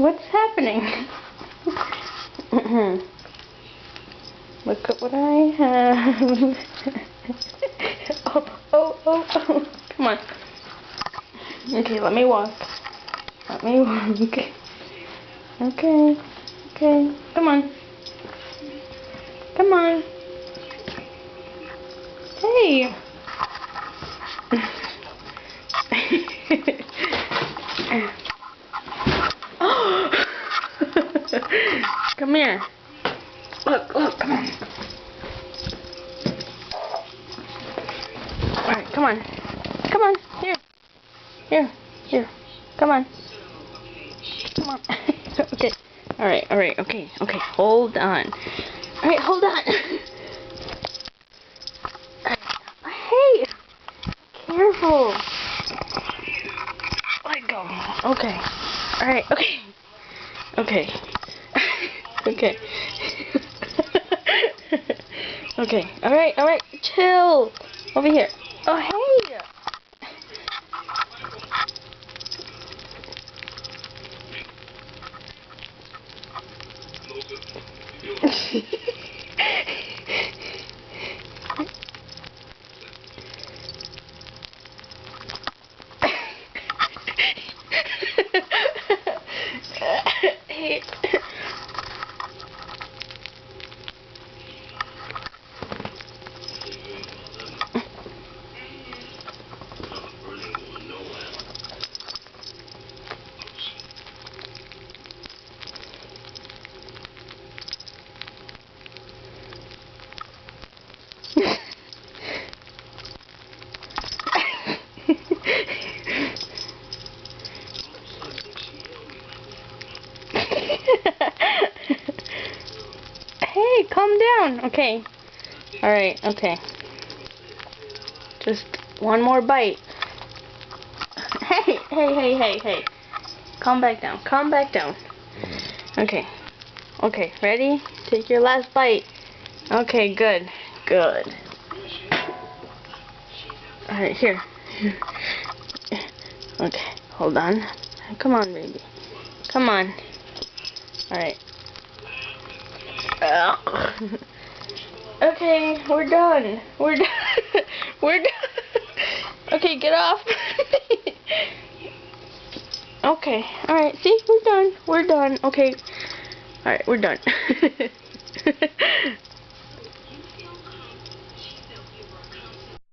What's happening? Look at what I have. Oh. Come on. Okay, let me walk. Let me walk. Okay. Come on. Come on. Hey. Come here. Look, come on. Alright, come on. Come on, here. Come on. Okay. Alright, okay. Hold on. Alright, hold on. Hey! Careful. Let go. Okay. Alright, okay. Okay. Alright. Chill. Over here. Oh, hey! Hey. Hey, calm down. Okay. Alright, okay. Just one more bite. Hey. Calm back down. Okay, ready? Take your last bite. Okay, good. Alright, here. Okay, hold on. Come on, baby. Come on. Alright. Okay, we're done. Okay, get off. Okay, alright, see, we're done. Okay. Alright, we're done.